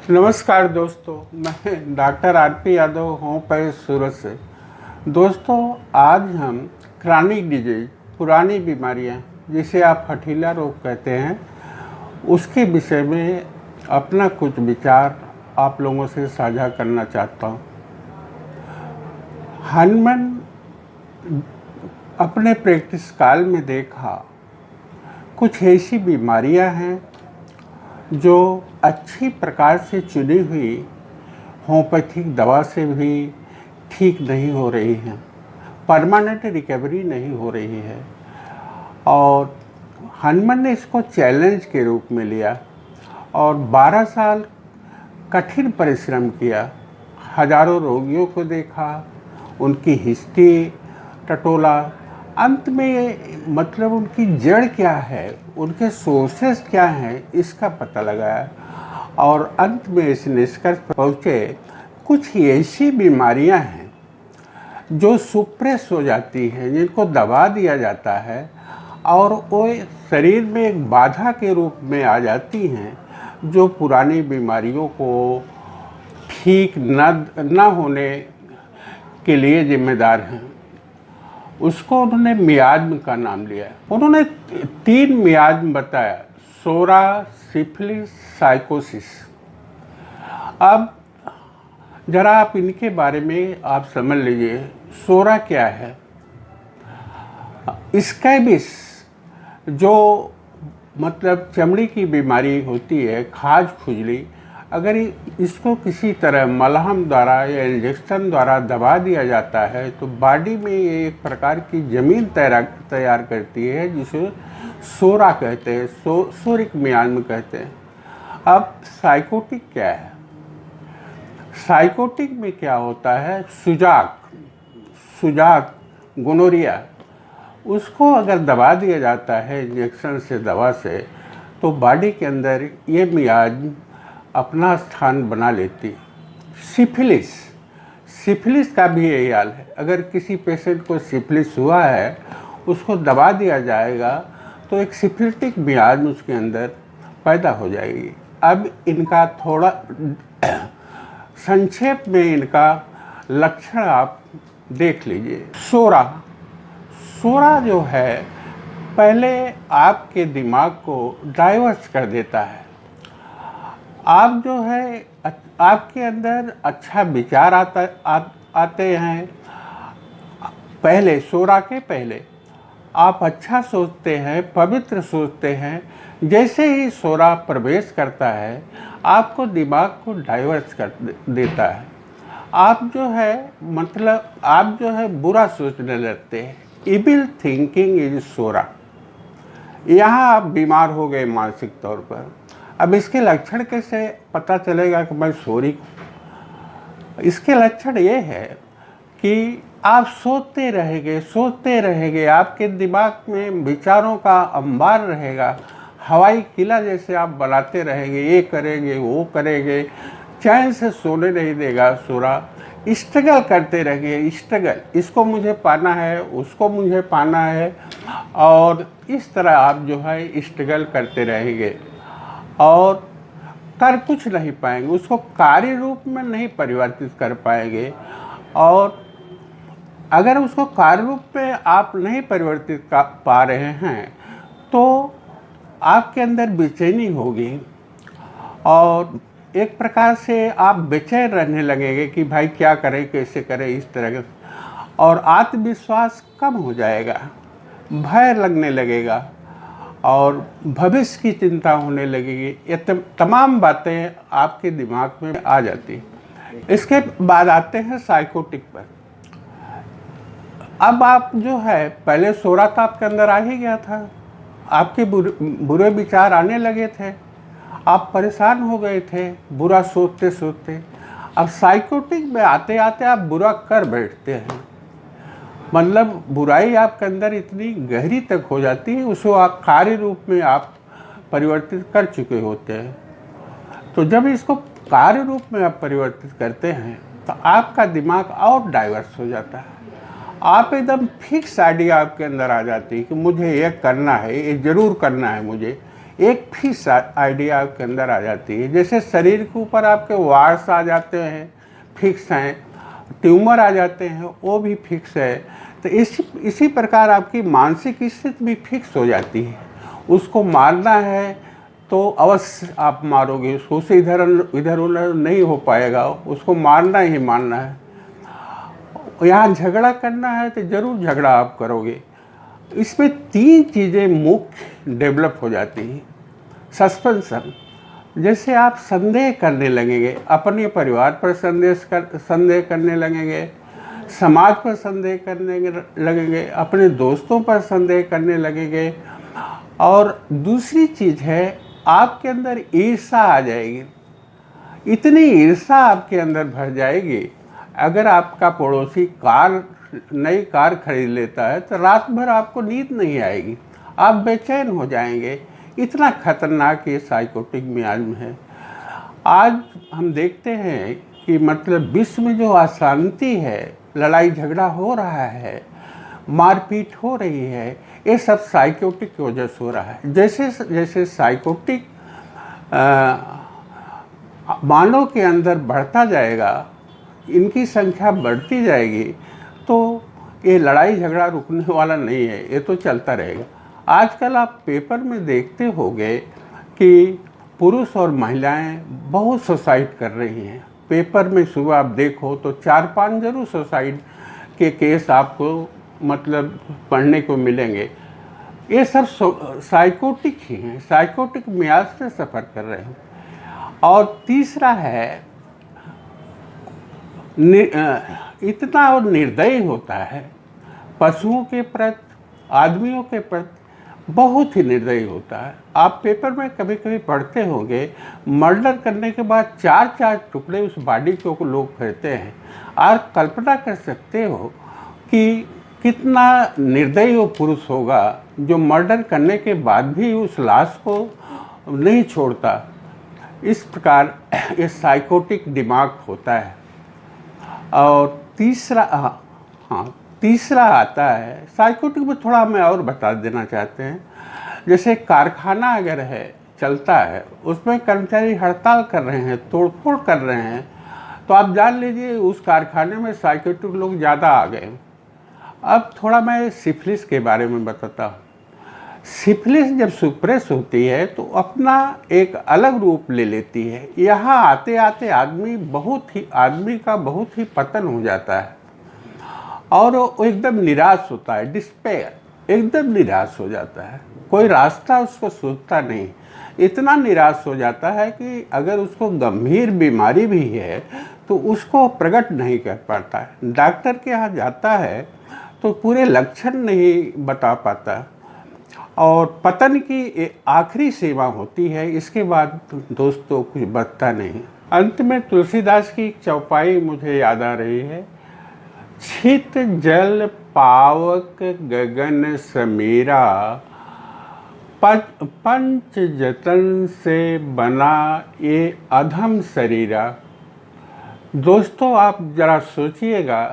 नमस्कार दोस्तों, मैं डॉक्टर आरपी यादव हूँ पर सूरत से। दोस्तों, आज हम क्रॉनिक डिजीज, पुरानी बीमारियाँ जिसे आप हठीला रोग कहते हैं, उसके विषय में अपना कुछ विचार आप लोगों से साझा करना चाहता हूँ। हनुमान अपने प्रैक्टिस काल में देखा कुछ ऐसी बीमारियाँ हैं जो अच्छी प्रकार से चुनी हुई होम्योपैथिक दवा से भी ठीक नहीं हो रही हैं, परमानेंट रिकवरी नहीं हो रही है। और हनुमान ने इसको चैलेंज के रूप में लिया और 12 साल कठिन परिश्रम किया। हजारों रोगियों को देखा, उनकी हिस्ट्री टटोला, अंत में मतलब उनकी जड़ क्या है, उनके सोर्सेस क्या हैं, इसका पता लगाया और अंत में इस निष्कर्ष पर पहुँचे कुछ ऐसी बीमारियां हैं जो सुप्रेस हो जाती हैं, जिनको दबा दिया जाता है और वो शरीर में एक बाधा के रूप में आ जाती हैं, जो पुरानी बीमारियों को ठीक न होने के लिए जिम्मेदार हैं। उसको उन्होंने मियाज्म का नाम लिया। उन्होंने 3 मियाज्म बताया: सोरा, सिफिलिस, साइकोसिस। अब जरा आप इनके बारे में आप समझ लीजिए। सोरा क्या है? स्कैबिस, जो मतलब चमड़ी की बीमारी होती है, खाज खुजली, अगर इसको किसी तरह मलहम द्वारा या इंजेक्शन द्वारा दबा दिया जाता है तो बॉडी में ये एक प्रकार की जमीन तैयार करती है, जिसे सोरा कहते हैं, सोरिक मियाज्म कहते हैं। अब साइकोटिक क्या है? साइकोटिक में क्या होता है? सुजाक, गोनोरिया, उसको अगर दबा दिया जाता है इंजेक्शन से, दवा से, तो बॉडी के अंदर ये मियाज्म अपना स्थान बना लेती। सिफिलिस का भी यही हाल है। अगर किसी पेशेंट को सिफिलिस हुआ है, उसको दबा दिया जाएगा तो एक सिफिलिटिक मियाज्म उसके अंदर पैदा हो जाएगी। अब इनका थोड़ा संक्षेप में इनका लक्षण आप देख लीजिए। सोरा जो है, पहले आपके दिमाग को डाइवर्ट कर देता है। आप जो है, आपके अंदर अच्छा विचार आते हैं। पहले सोरा के पहले आप अच्छा सोचते हैं, पवित्र सोचते हैं। जैसे ही सोरा प्रवेश करता है, आपको दिमाग को डाइवर्ट कर देता है। आप जो है, मतलब आप जो है बुरा सोचने लगते हैं। इविल थिंकिंग इज सोरा। यहाँ आप बीमार हो गए मानसिक तौर पर। अब इसके लक्षण कैसे पता चलेगा कि मैं सोरी हूँ? इसके लक्षण ये है कि आप सोचते रहेंगे, आपके दिमाग में विचारों का अंबार रहेगा, हवाई किला जैसे आप बनाते रहेंगे, ये करेंगे, वो करेंगे, चैन से सोने नहीं देगा सोरा। स्ट्रगल करते रहेंगे, इसको मुझे पाना है, उसको मुझे पाना है, और इस तरह आप जो है स्ट्रगल करते रहेंगे और कर कुछ नहीं पाएंगे, उसको कार्य रूप में नहीं परिवर्तित कर पाएंगे। और अगर उसको कार्य रूप में आप नहीं परिवर्तित कर पा रहे हैं तो आपके अंदर बेचैनी होगी और एक प्रकार से आप बेचैन रहने लगेंगे कि भाई क्या करें, कैसे करें, इस तरह के। और आत्मविश्वास कम हो जाएगा, भय लगने लगेगा और भविष्य की चिंता होने लगेगी। ये तमाम बातें आपके दिमाग में आ जाती। इसके बाद आते हैं साइकोटिक पर। अब आप जो है, पहले सोरा तो आपके अंदर आ ही गया था, आपके बुरे विचार आने लगे थे, आप परेशान हो गए थे बुरा सोचते सोचते। अब साइकोटिक में आते आते आप बुरा कर बैठते हैं, मतलब बुराई आपके अंदर इतनी गहरी तक हो जाती है, उसको आप कार्य रूप में आप परिवर्तित कर चुके होते हैं। तो जब इसको कार्य रूप में आप परिवर्तित करते हैं तो आपका दिमाग और डाइवर्स हो जाता है। आप एकदम फिक्स आइडिया आपके अंदर आ जाती है कि मुझे ये करना है, ये ज़रूर करना है मुझे, एक फिक्स आइडिया आपके अंदर आ जाती है। जैसे शरीर के ऊपर आपके वार्स आ जाते हैं, फिक्स हैं, ट्यूमर आ जाते हैं, वो भी फिक्स है। तो इसी प्रकार आपकी मानसिक स्थिति भी फिक्स हो जाती है। उसको मारना है तो अवश्य आप मारोगे उसको, उसे इधर उधर नहीं हो पाएगा, उसको मारना ही मारना है। यहाँ झगड़ा करना है तो ज़रूर झगड़ा आप करोगे। इसमें 3 चीज़ें मुख्य डेवलप हो जाती हैं। सस्पेंशन, जैसे आप संदेह करने लगेंगे, अपने परिवार पर संदेह करने लगेंगे, समाज पर संदेह करने लगेंगे, अपने दोस्तों पर संदेह करने लगेंगे। और दूसरी चीज़ है, आपके अंदर ईर्ष्या आ जाएगी। इतनी ईर्ष्या आपके अंदर भर जाएगी, अगर आपका पड़ोसी नई कार खरीद लेता है तो रात भर आपको नींद नहीं आएगी, आप बेचैन हो जाएंगे। इतना खतरनाक ये साइकोटिक मियाज़ है। आज हम देखते हैं कि मतलब विश्व में जो अशांति है, लड़ाई झगड़ा हो रहा है, मारपीट हो रही है, ये सब साइकोटिक की वजह से हो रहा है। जैसे जैसे साइकोटिक मानव के अंदर बढ़ता जाएगा, इनकी संख्या बढ़ती जाएगी, तो ये लड़ाई झगड़ा रुकने वाला नहीं है, ये तो चलता रहेगा। आजकल आप पेपर में देखते होंगे कि पुरुष और महिलाएं बहुत सुसाइड कर रही हैं। पेपर में सुबह आप देखो तो 4-5 जरूर सुसाइड के केस आपको मतलब पढ़ने को मिलेंगे। ये सब साइकोटिक ही हैं, साइकोटिक मियाज से सफ़र कर रहे हैं। और तीसरा है, इतना और निर्दयी होता है, पशुओं के प्रति, आदमियों के प्रति बहुत ही निर्दयी होता है। आप पेपर में कभी कभी पढ़ते होंगे, मर्डर करने के बाद 4-4 टुकड़े उस बॉडी को लोग करते हैं। आप कल्पना कर सकते हो कि कितना निर्दयी वो पुरुष होगा जो मर्डर करने के बाद भी उस लाश को नहीं छोड़ता। इस प्रकार ये साइकोटिक दिमाग होता है। और तीसरा आता है, साइकोटिक में थोड़ा मैं और बता देना चाहते हैं। जैसे कारखाना अगर है, चलता है, उसमें कर्मचारी हड़ताल कर रहे हैं, तोड़फोड़ कर रहे हैं, तो आप जान लीजिए उस कारखाने में साइकोटिक लोग ज़्यादा आ गए। अब थोड़ा मैं सिफिलिस के बारे में बताता हूँ। सिफिलिस जब सुप्रेस होती है तो अपना एक अलग रूप ले लेती है। यहाँ आते आते आदमी का बहुत ही पतन हो जाता है और वो एकदम निराश होता है, डिस्पेयर, एकदम निराश हो जाता है, कोई रास्ता उसको सूझता नहीं। इतना निराश हो जाता है कि अगर उसको गंभीर बीमारी भी है तो उसको प्रकट नहीं कर पाता है। डॉक्टर के यहाँ जाता है तो पूरे लक्षण नहीं बता पाता और पतन की आखिरी सीमा होती है। इसके बाद दोस्तों कुछ बचता नहीं। अंत में तुलसीदास की चौपाई मुझे याद आ रही है। छित जल पावक गगन समीरा, पंच जतन से बना ये अधम शरीरा। दोस्तों आप जरा सोचिएगा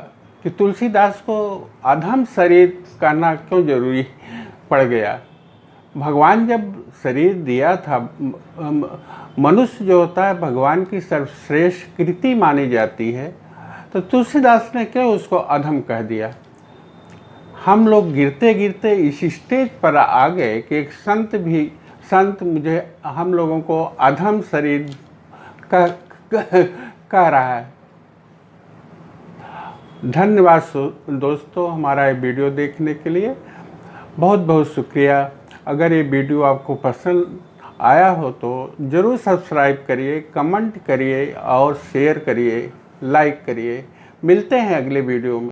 कि तुलसीदास को अधम शरीर करना क्यों जरूरी पड़ गया। भगवान जब शरीर दिया था, मनुष्य जो होता है भगवान की सर्वश्रेष्ठ कृति मानी जाती है, तो तुलसीदास ने क्यों उसको अधम कह दिया। हम लोग गिरते गिरते इस स्टेज पर आ गए कि एक संत मुझे हम लोगों को अधम शरीर कह रहा है। धन्यवाद दोस्तों, हमारा ये वीडियो देखने के लिए बहुत बहुत शुक्रिया। अगर ये वीडियो आपको पसंद आया हो तो ज़रूर सब्सक्राइब करिए, कमेंट करिए और शेयर करिए, लाइक करिए। मिलते हैं अगले वीडियो में।